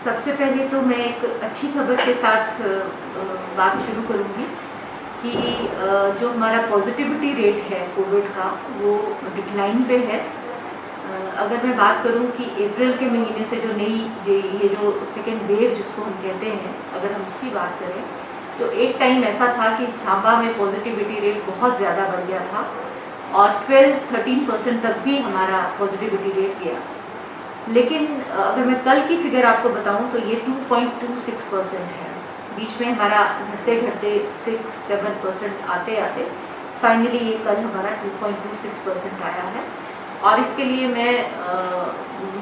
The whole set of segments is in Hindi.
सबसे पहले तो मैं एक अच्छी खबर के साथ बात शुरू करूंगी कि जो हमारा पॉजिटिविटी रेट है कोविड का वो डिक्लाइन पे है। अगर मैं बात करूं कि अप्रैल के महीने से जो ये जो सेकेंड वेव जिसको हम कहते हैं, अगर हम उसकी बात करें तो एक टाइम ऐसा था कि सांबा में पॉजिटिविटी रेट बहुत ज़्यादा बढ़ गया था और 12-13% तक भी हमारा पॉजिटिविटी रेट गया। लेकिन अगर मैं कल की फिगर आपको बताऊं तो ये 2.26% है। बीच में हमारा घटते घटते 6-7% आते आते फाइनली ये कल हमारा 2.26% आया है। और इसके लिए मैं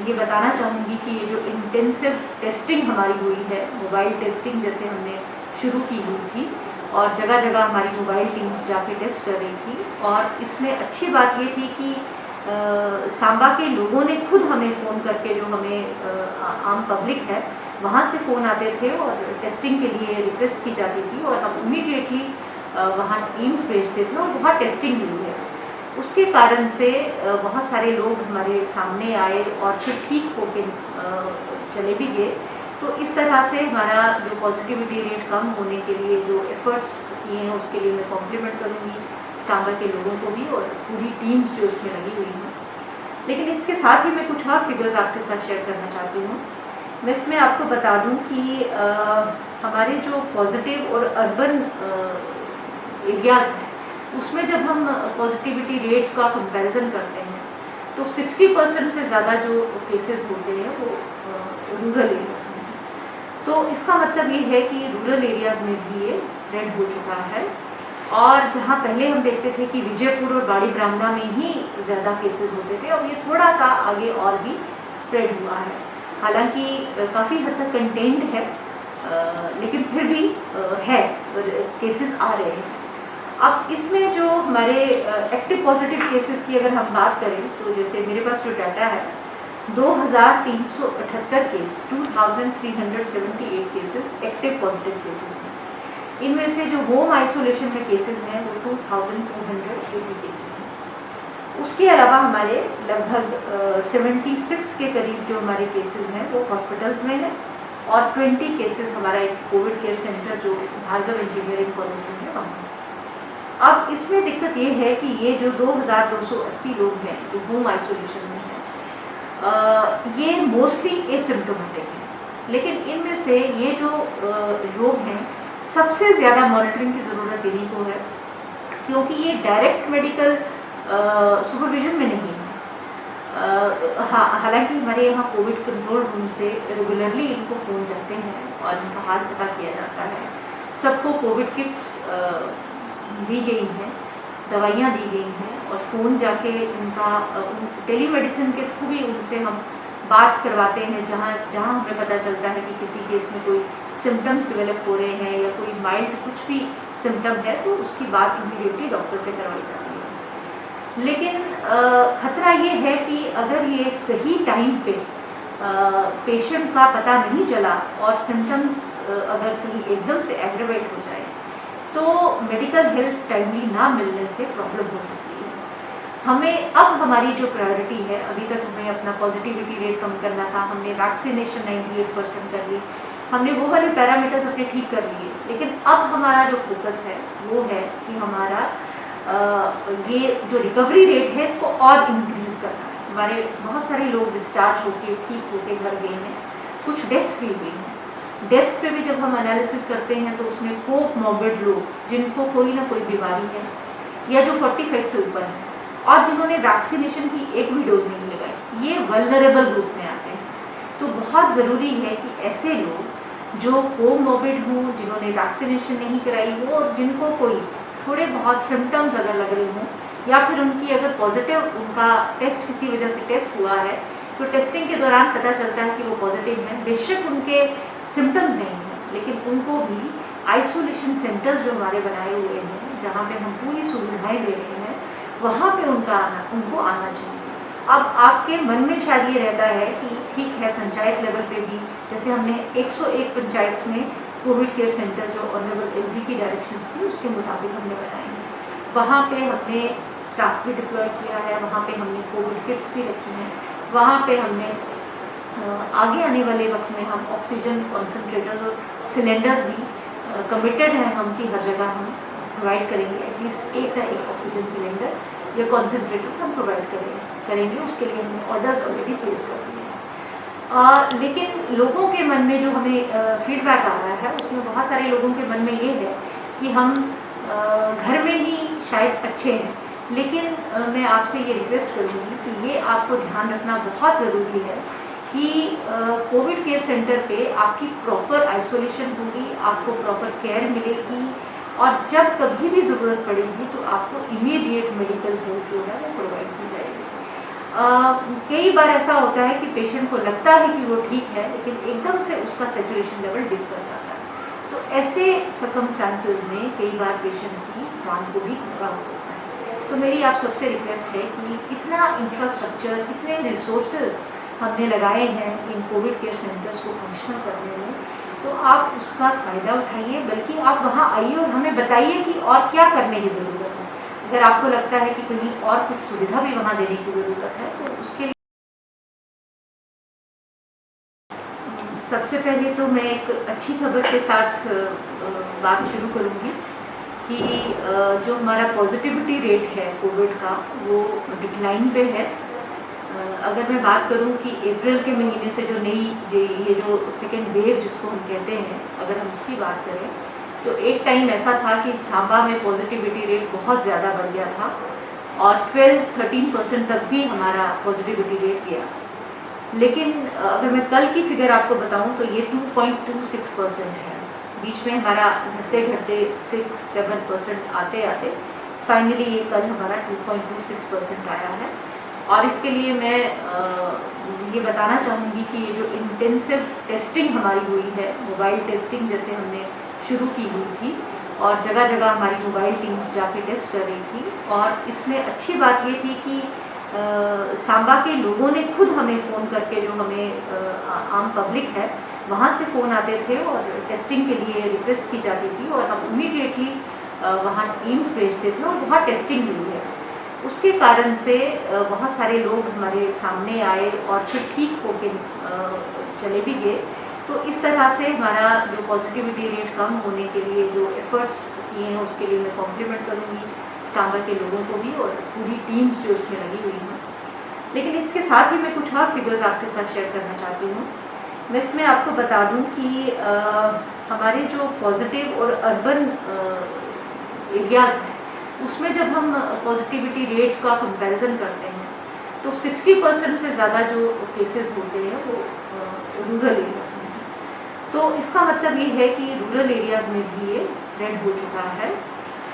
ये बताना चाहूँगी कि ये जो इंटेंसिव टेस्टिंग हमारी हुई है, मोबाइल टेस्टिंग जैसे हमने शुरू की हुई थी और जगह जगह हमारी मोबाइल टीम्स जाके टेस्ट कर रही थी। और इसमें अच्छी बात ये थी कि सांबा के लोगों ने खुद हमें फ़ोन करके, जो हमें आम पब्लिक है वहाँ से फ़ोन आते थे और टेस्टिंग के लिए रिक्वेस्ट की जाती थी और हम इमीडिएटली वहाँ टीम्स भेजते थे और बहुत टेस्टिंग हुई है। उसके कारण से बहुत सारे लोग हमारे सामने आए और फिर ठीक होके चले भी गए। तो इस तरह से हमारा जो पॉजिटिविटी रेट कम होने के लिए जो एफर्ट्स किए हैं उसके लिए मैं कॉम्प्लीमेंट करूँगी सांबा के लोगों को भी और पूरी टीम्स जो इसमें लगी हुई हैं। लेकिन इसके साथ ही मैं कुछ और फिगर्स आपके साथ शेयर करना चाहती हूँ। मैं इसमें आपको बता दूँ कि हमारे जो पॉजिटिव और अर्बन एरियाज़ हैं उसमें जब हम पॉजिटिविटी रेट का कंपैरिजन करते हैं तो 60% से ज़्यादा जो केसेस होते हैं वो रूरल एरियाज़ में हैं। तो इसका मतलब ये है कि रूरल एरियाज़ में भी ये स्प्रेड हो चुका है। और जहाँ पहले हम देखते थे कि विजयपुर और बाड़ी ब्राह्मणा में ही ज़्यादा केसेस होते थे, अब ये थोड़ा सा आगे और भी स्प्रेड हुआ है। हालांकि काफ़ी हद तक कंटेन्ड है, लेकिन फिर भी है, केसेस आ रहे हैं। अब इसमें जो हमारे एक्टिव पॉजिटिव केसेस की अगर हम बात करें तो जैसे मेरे पास जो डाटा है 2378 case, 2378 cases active positive cases हैं। इनमें से जो होम आइसोलेशन के केसेस हैं वो 2280 केसेस हैं। उसके अलावा हमारे लगभग 76 के करीब जो हमारे केसेस हैं वो हॉस्पिटल्स में हैं और 20 केसेस हमारा एक कोविड केयर सेंटर जो भार्गव इंजीनियरिंग कॉलेज में है वहाँ। अब इसमें दिक्कत ये है कि ये जो 2280 लोग हैं जो होम आइसोलेशन में हैं, ये मोस्टली एसिम्प्टोमेटिक हैं। लेकिन इनमें से ये जो लोग हैं सबसे ज़्यादा मॉनिटरिंग की ज़रूरत इन्हीं को है, क्योंकि ये डायरेक्ट मेडिकल सुपरविजन में नहीं है। हालांकि हमारे यहाँ कोविड कंट्रोल रूम से रेगुलरली इनको फ़ोन जाते हैं और इनका हाल पता किया जाता है। सबको कोविड किट्स दी गई हैं, दवाइयाँ दी गई हैं और फ़ोन जाके इनका टेलीमेडिसिन के थ्रू भी उनसे हम बात करवाते हैं। जहाँ जहाँ हमें पता चलता है कि किसी केस में कोई सिम्टम्स डेवलप हो रहे हैं या कोई माइल्ड कुछ भी सिम्टम है तो उसकी बात इमीडिएटली डॉक्टर से करवाई जाती है। लेकिन खतरा ये है कि अगर ये सही टाइम पे पेशेंट का पता नहीं चला और सिम्टम्स अगर कहीं एकदम से एग्रेवेट हो जाए तो मेडिकल हेल्प टाइमली ना मिलने से प्रॉब्लम हो सकती है। हमें अब हमारी जो प्रायोरिटी है, अभी तक हमें अपना पॉजिटिविटी रेट कम करना था, हमने वैक्सीनेशन 98% कर ली, हमने वो वाले पैरामीटर्स अपने ठीक कर लिए। लेकिन अब हमारा जो फोकस है वो है कि हमारा ये जो रिकवरी रेट है इसको और इंक्रीज करना है। हमारे बहुत सारे लोग डिस्चार्ज होके ठीक होके घर गए हैं, कुछ डेथ्स भी हुई हैं। डेथ्स पे भी जब हम एनालिसिस करते हैं तो उसमें कोमॉर्बिड लोग जिनको कोई ना कोई बीमारी है या जो 45 से ऊपर है और जिन्होंने वैक्सीनेशन की एक भी डोज नहीं लगाई, ये वल्नरेबल ग्रुप में आते हैं। तो बहुत ज़रूरी है कि ऐसे लोग जो कोमॉर्बिड हों, जिन्होंने वैक्सीनेशन नहीं कराई हो और जिनको कोई थोड़े बहुत सिम्टम्स अगर लग रहे हों या फिर उनकी अगर पॉजिटिव उनका टेस्ट किसी वजह से टेस्ट हुआ है तो टेस्टिंग के दौरान पता चलता है कि वो पॉजिटिव हैं, बेशक उनके सिम्टम्स नहीं हैं, लेकिन उनको भी आइसोलेशन सेंटर्स जो हमारे बनाए हुए हैं जहाँ पे हम पूरी सुविधाएं दे रहे हैं वहाँ पे उनको आना चाहिए। अब आपके मन में शायद ये रहता है कि ठीक है पंचायत लेवल पे भी, जैसे हमने 101 पंचायत में कोविड केयर सेंटर जो ऑनरेबल एलजी की डायरेक्शंस थी उसके मुताबिक हमने बनाए हैं, वहाँ पे हमने स्टाफ भी डिप्लॉय किया है, वहाँ पे हमने कोविड किट्स भी रखी हैं, वहाँ पे हमने आगे आने वाले वक्त में हम ऑक्सीजन कॉन्सेंट्रेटर्स और सिलेंडर्स भी कमिटेड हैं हम कि हर जगह हम प्रोवाइड करेंगे। एटलीस्ट एक ना एक ऑक्सीजन सिलेंडर या कॉन्सेंट्रेटर हम प्रोवाइड करेंगे। उसके लिए हमने ऑर्डर्स ऑलरेडी प्लेस कर दिए हैं। लेकिन लोगों के मन में जो हमें फीडबैक आ रहा है उसमें बहुत सारे लोगों के मन में ये है कि हम घर में ही शायद अच्छे हैं, लेकिन मैं आपसे ये रिक्वेस्ट करूँगी कि ये आपको ध्यान रखना बहुत ज़रूरी है कि कोविड केयर सेंटर पे आपकी प्रॉपर आइसोलेशन होगी, आपको प्रॉपर केयर मिलेगी और जब कभी भी ज़रूरत पड़ेगी तो आपको इमीडिएट मेडिकल हेल्प जो है वो प्रोवाइड की जाएगी। कई बार ऐसा होता है कि पेशेंट को लगता है कि वो ठीक है, लेकिन एकदम से उसका सैचुरेशन लेवल डिप कर जाता है। तो ऐसे सर्कमस्टांसेस में कई बार पेशेंट की जान को भी खतरा हो सकता है। तो मेरी आप सबसे रिक्वेस्ट है कि इतना इंफ्रास्ट्रक्चर, इतने रिसोर्सेज हमने लगाए हैं इन कोविड केयर सेंटर्स को फंक्शनल करने में, तो आप उसका फ़ायदा उठाइए, बल्कि आप वहाँ आइए और हमें बताइए कि और क्या करने की ज़रूरत है। अगर आपको लगता है कि कहीं और कुछ सुविधा भी वहाँ देने की ज़रूरत है तो उसके लिए सबसे पहले तो मैं एक अच्छी खबर के साथ बात शुरू करूँगी कि जो हमारा पॉजिटिविटी रेट है कोविड का वो डिक्लाइन पे है। अगर मैं बात करूं कि अप्रैल के महीने से जो नई ये जो सेकेंड वेव जिसको हम कहते हैं, अगर हम उसकी बात करें तो एक टाइम ऐसा था कि सांबा में पॉजिटिविटी रेट बहुत ज़्यादा बढ़ गया था और 12-13% तक भी हमारा पॉजिटिविटी रेट गया। लेकिन अगर मैं कल की फिगर आपको बताऊं तो ये 2.26% है। बीच में हमारा घटते घटते 6-7% आते आते फाइनली ये कल हमारा 2.26% आया है। और इसके लिए मैं ये बताना चाहूँगी कि ये जो इंटेंसिव टेस्टिंग हमारी हुई है, मोबाइल टेस्टिंग जैसे हमने शुरू की हुई थी और जगह जगह हमारी मोबाइल टीम्स जाके टेस्ट कर रही थी, और इसमें अच्छी बात ये थी कि सांबा के लोगों ने खुद हमें फ़ोन करके, जो हमें आम पब्लिक है वहाँ से फ़ोन आते थे और टेस्टिंग के लिए रिक्वेस्ट की जाती थी और हम इमीडिएटली वहाँ टीम्स भेजते थे और वहाँ टेस्टिंग हुई है। उसके कारण से बहुत सारे लोग हमारे सामने आए और फिर ठीक होके चले भी गए। तो इस तरह से हमारा जो पॉजिटिविटी रेट कम होने के लिए जो एफर्ट्स किए हैं उसके लिए मैं कॉम्प्लीमेंट करूँगी सांबा के लोगों को भी और पूरी टीम्स जो इसमें लगी हुई हैं। लेकिन इसके साथ ही मैं कुछ और फिगर्स आपके साथ शेयर करना चाहती हूँ। मैं इसमें आपको बता दूँ कि हमारे जो पॉजिटिव और अर्बन एरियाज़ हैं उसमें जब हम पॉजिटिविटी रेट का कंपैरिजन करते हैं तो 60% से ज़्यादा जो केसेस होते हैं वो रूरल एरियाज़ में हैं। तो इसका मतलब ये है कि रूरल एरियाज़ में भी ये स्प्रेड हो चुका है,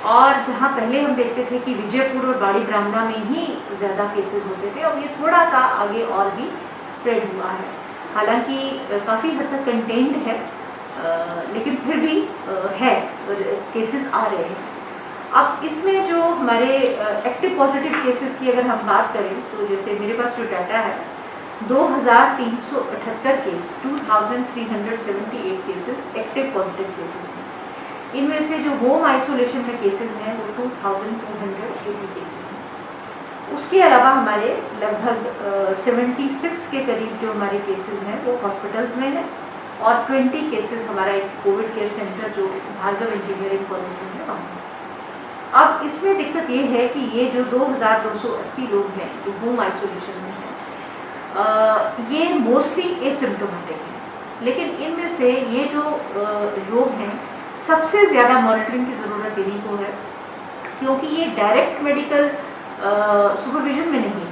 और जहाँ पहले हम देखते थे कि विजयपुर और बाड़ी ब्राह्मणा में ही ज़्यादा केसेस होते थे, अब ये थोड़ा सा आगे और भी स्प्रेड हुआ है। हालांकि काफ़ी हद तक कंटेन्ड है, लेकिन फिर भी है, केसेस आ रहे हैं। अब इसमें जो हमारे एक्टिव पॉजिटिव केसेस की अगर हम बात करें तो जैसे मेरे पास जो डाटा है 2378 case, 2378 cases active positive cases हैं। इनमें से जो होम आइसोलेशन में केसेस हैं वो 2280 केसेस हैं। उसके अलावा हमारे लगभग 76 के करीब जो हमारे केसेस हैं वो हॉस्पिटल्स में हैं और 20 केसेस हमारा एक कोविड केयर सेंटर जो भार्गव इंजीनियरिंग कॉलेज में है वहाँ। अब इसमें दिक्कत ये है कि ये जो 2280 लोग हैं जो होम आइसोलेशन में हैं, ये मोस्टली एसिम्प्टोमेटिक हैं, लेकिन इनमें से ये जो लोग हैं सबसे ज़्यादा मॉनिटरिंग की ज़रूरत इन्हीं को है, क्योंकि ये डायरेक्ट मेडिकल सुपरविजन में नहीं